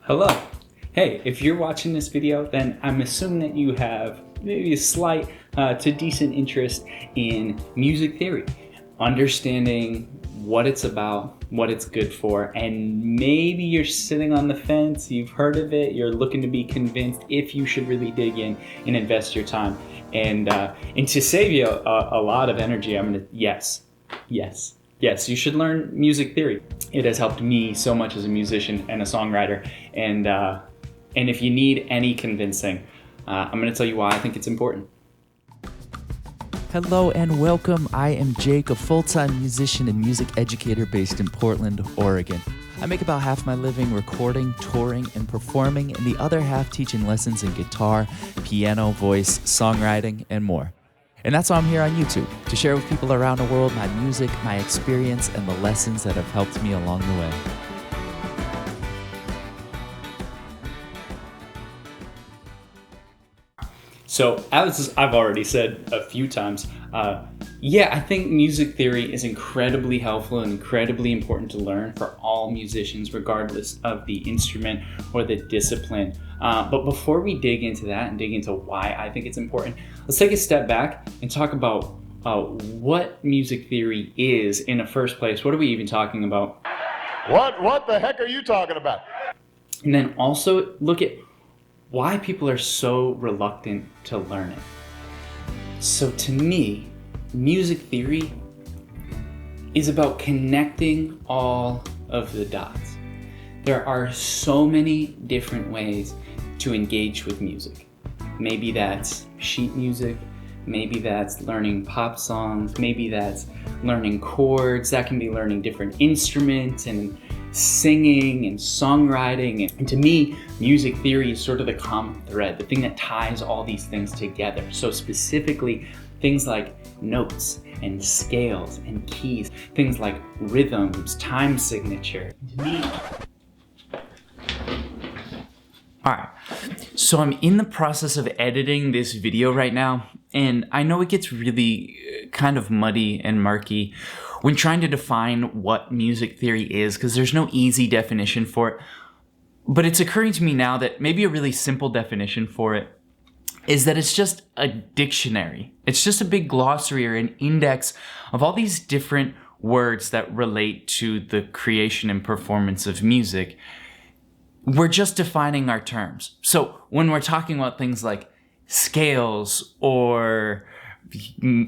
Hello. Hey, if you're watching this video, then I'm assuming that you have maybe a slight to decent interest in music theory, understanding what it's about, what it's good for, and maybe you're sitting on the fence, you've heard of it, you're looking to be convinced if you should really dig in and invest your time. And to save you a lot of energy, I'm gonna, yes, you should learn music theory. It has helped me so much as a musician and a songwriter. And if you need any convincing, I'm gonna tell you why I think it's important. Hello and welcome. I am Jake, a full-time musician and music educator based in Portland, Oregon. I make about half my living recording, touring, and performing, and the other half teaching lessons in guitar, piano, voice, songwriting, and more. And that's why I'm here on YouTube, to share with people around the world my music, my experience, and the lessons that have helped me along the way. So, as I've already said a few times, I think music theory is incredibly helpful and incredibly important to learn for all musicians, regardless of the instrument or the discipline. But before we dig into that and dig into why I think it's important, let's take a step back and talk about what music theory is in the first place. What are we even talking about? What the heck are you talking about? And then also look at why people are so reluctant to learn it. So to me, music theory is about connecting all of the dots. There are so many different ways to engage with music. Maybe that's sheet music, maybe that's learning pop songs, maybe that's learning chords, that can be learning different instruments and singing and songwriting. And to me, music theory is sort of the common thread, the thing that ties all these things together. So specifically, things like notes and scales and keys, things like rhythms, time signature. To me, alright, so I'm in the process of editing this video right now, and I know it gets really kind of muddy and murky when trying to define what music theory is, because there's no easy definition for it. But it's occurring to me now that maybe a really simple definition for it is that it's just a dictionary. It's just a big glossary or an index of all these different words that relate to the creation and performance of music. We're just defining our terms. So when we're talking about things like scales or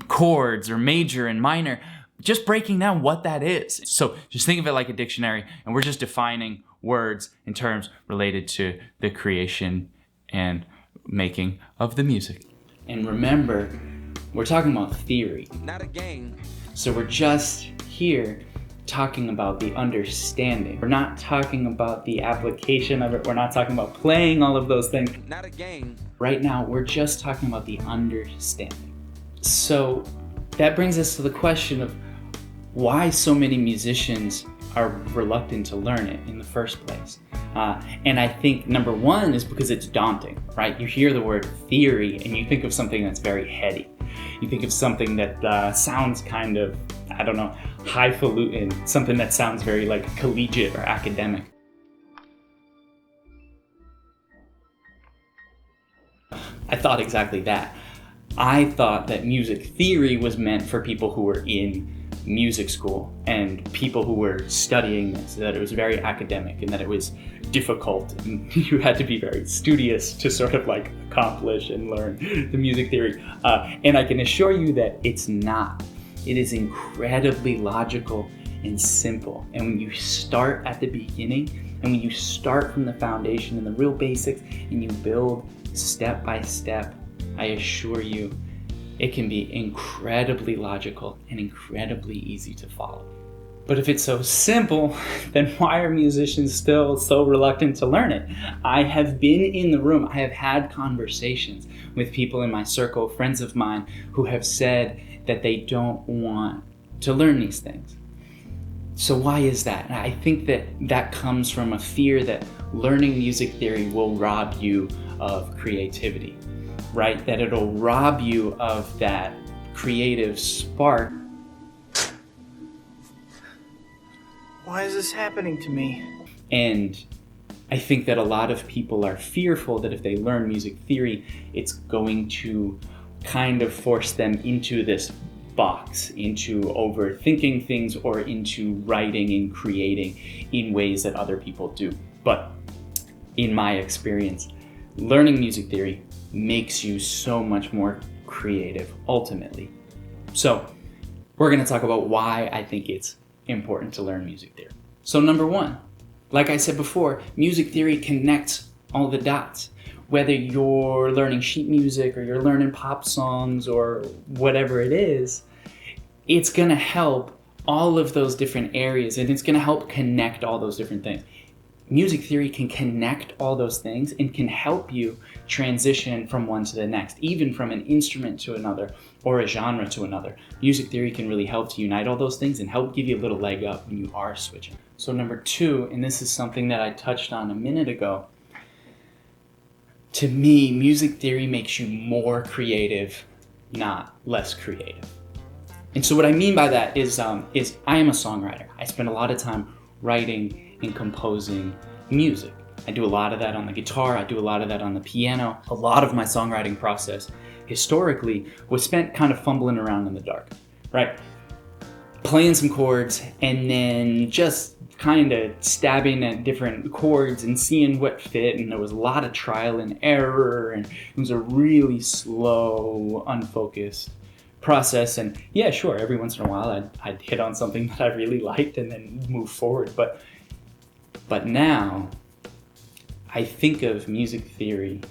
chords or major and minor, just breaking down what that is. So just think of it like a dictionary, and we're just defining words and terms related to the creation and making of the music. And remember, we're talking about theory, not a game. So we're just here talking about the understanding. We're not talking about the application of it. We're not talking about playing all of those things. Not a game. Right now, we're just talking about the understanding. So that brings us to the question of why so many musicians are reluctant to learn it in the first place. And I think number one is because it's daunting, right? You hear the word theory and you think of something that's very heady. You think of something that sounds kind of, I don't know, highfalutin, something that sounds very like collegiate or academic. I thought exactly that. I thought that music theory was meant for people who were in music school and people who were studying this, that it was very academic and that it was difficult and you had to be very studious to sort of like accomplish and learn the music theory. And I can assure you that it's not. It is incredibly logical and simple. And when you start at the beginning and when you start from the foundation and the real basics and you build step by step, I assure you, it can be incredibly logical and incredibly easy to follow. But if it's so simple, then why are musicians still so reluctant to learn it? I have been in the room, I have had conversations with people in my circle, friends of mine, who have said that they don't want to learn these things. So why is that? And I think that comes from a fear that learning music theory will rob you of creativity. Right? That it'll rob you of that creative spark. Why is this happening to me? And I think that a lot of people are fearful that if they learn music theory, it's going to kind of force them into this box, into overthinking things or into writing and creating in ways that other people do. But in my experience, learning music theory makes you so much more creative ultimately. So we're going to talk about why I think it's important to learn music theory. So number one, like I said before, music theory connects all the dots. Whether you're learning sheet music or you're learning pop songs or whatever it is, it's going to help all of those different areas, and it's going to help connect all those different things. Music theory can connect all those things and can help you transition from one to the next, even from an instrument to another or a genre to another. Music theory can really help to unite all those things and help give you a little leg up when you are switching. So number two, and this is something that I touched on a minute ago, to me, music theory makes you more creative, not less creative. And so what I mean by that is I am a songwriter. I spend a lot of time writing and composing music. I do a lot of that on the guitar. I do a lot of that on the piano. A lot of my songwriting process historically was spent kind of fumbling around in the dark, right? Playing some chords and then just kind of stabbing at different chords and seeing what fit. And there was a lot of trial and error, and it was a really slow, unfocused process. And yeah, sure, every once in a while I'd hit on something that I really liked and then move forward. But now I think of music theory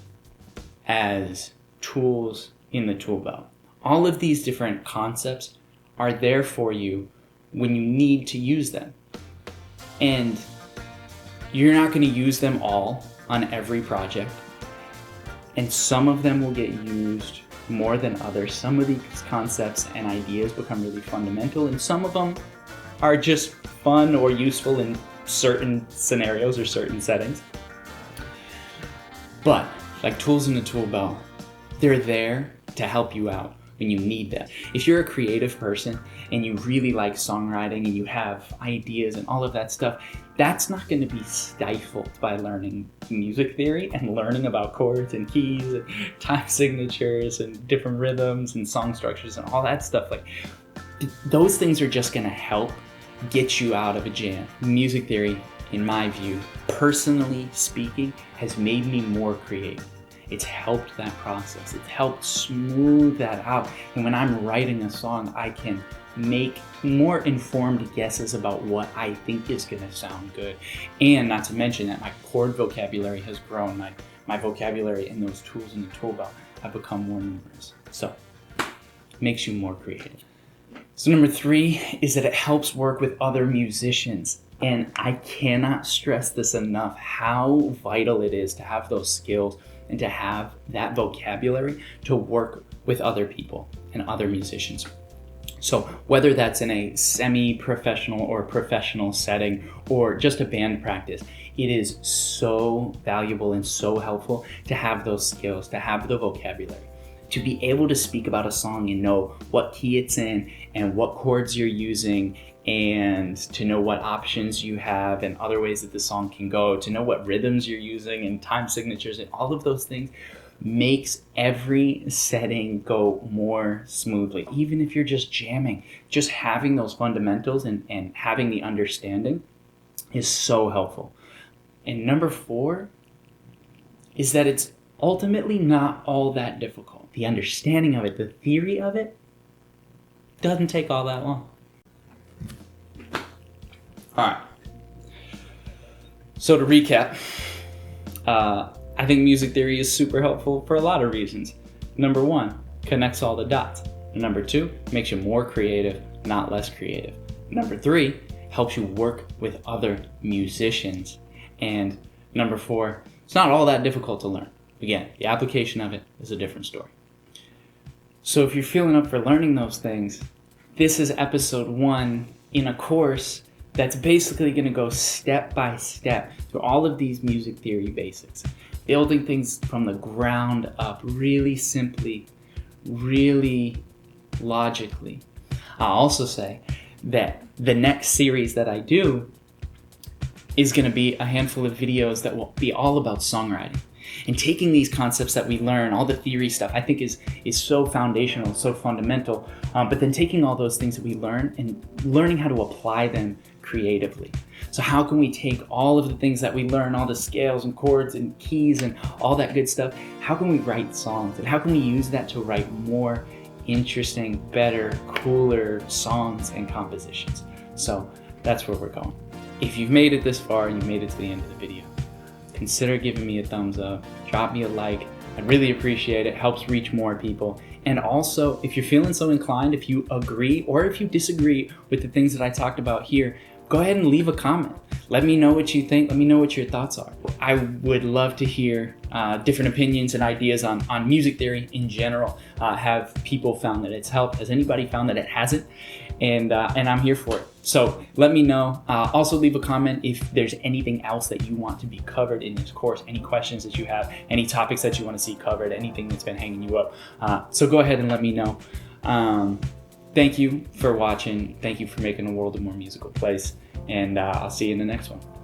as tools in the tool belt. All of these different concepts are there for you when you need to use them. And you're not going to use them all on every project. And some of them will get used more than others. Some of these concepts and ideas become really fundamental, and some of them are just fun or useful in certain scenarios or certain settings. But like tools in the tool belt, they're there to help you out when you need them. If you're a creative person and you really like songwriting and you have ideas and all of that stuff, that's not going to be stifled by learning music theory and learning about chords and keys and time signatures and different rhythms and song structures and all that stuff. Like, those things are just going to help get you out of a jam. Music theory, in my view, personally speaking, has made me more creative. It's helped that process. It's helped smooth that out. And when I'm writing a song, I can make more informed guesses about what I think is going to sound good. And not to mention that my chord vocabulary has grown. My vocabulary and those tools in the tool belt have become more numerous. So it makes you more creative. So number three is that it helps work with other musicians. And I cannot stress this enough, how vital it is to have those skills and to have that vocabulary to work with other people and other musicians. So whether that's in a semi-professional or professional setting or just a band practice, it is so valuable and so helpful to have those skills, to have the vocabulary, to be able to speak about a song and know what key it's in and what chords you're using, and to know what options you have and other ways that the song can go, to know what rhythms you're using and time signatures, and all of those things makes every setting go more smoothly. Even if you're just jamming, just having those fundamentals and having the understanding is so helpful. And number four is that it's ultimately not all that difficult. The understanding of it, the theory of it, doesn't take all that long. All right. So to recap, I think music theory is super helpful for a lot of reasons. Number one, connects all the dots. Number two, makes you more creative, not less creative. Number three, helps you work with other musicians. And number four, it's not all that difficult to learn. Again, the application of it is a different story. So if you're feeling up for learning those things, this is episode 1 in a course that's basically going to go step by step through all of these music theory basics, building things from the ground up, really simply, really logically. I'll also say that the next series that I do is going to be a handful of videos that will be all about songwriting. And taking these concepts that we learn, all the theory stuff, I think is so foundational, so fundamental. But then taking all those things that we learn and learning how to apply them creatively. So how can we take all of the things that we learn, all the scales and chords and keys and all that good stuff, how can we write songs? And how can we use that to write more interesting, better, cooler songs and compositions? So that's where we're going. If you've made it this far and you made it to the end of the video, consider giving me a thumbs up, drop me a like. I'd really appreciate it. Helps reach more people. And also, if you're feeling so inclined, if you agree or if you disagree with the things that I talked about here, go ahead and leave a comment. Let me know what you think. Let me know what your thoughts are. I would love to hear different opinions and ideas on music theory in general. Have people found that it's helped? Has anybody found that it hasn't? And I'm here for it. So let me know. Also leave a comment if there's anything else that you want to be covered in this course, any questions that you have, any topics that you want to see covered, anything that's been hanging you up. So go ahead and let me know. Thank you for watching. Thank you for making the world a more musical place. And I'll see you in the next one.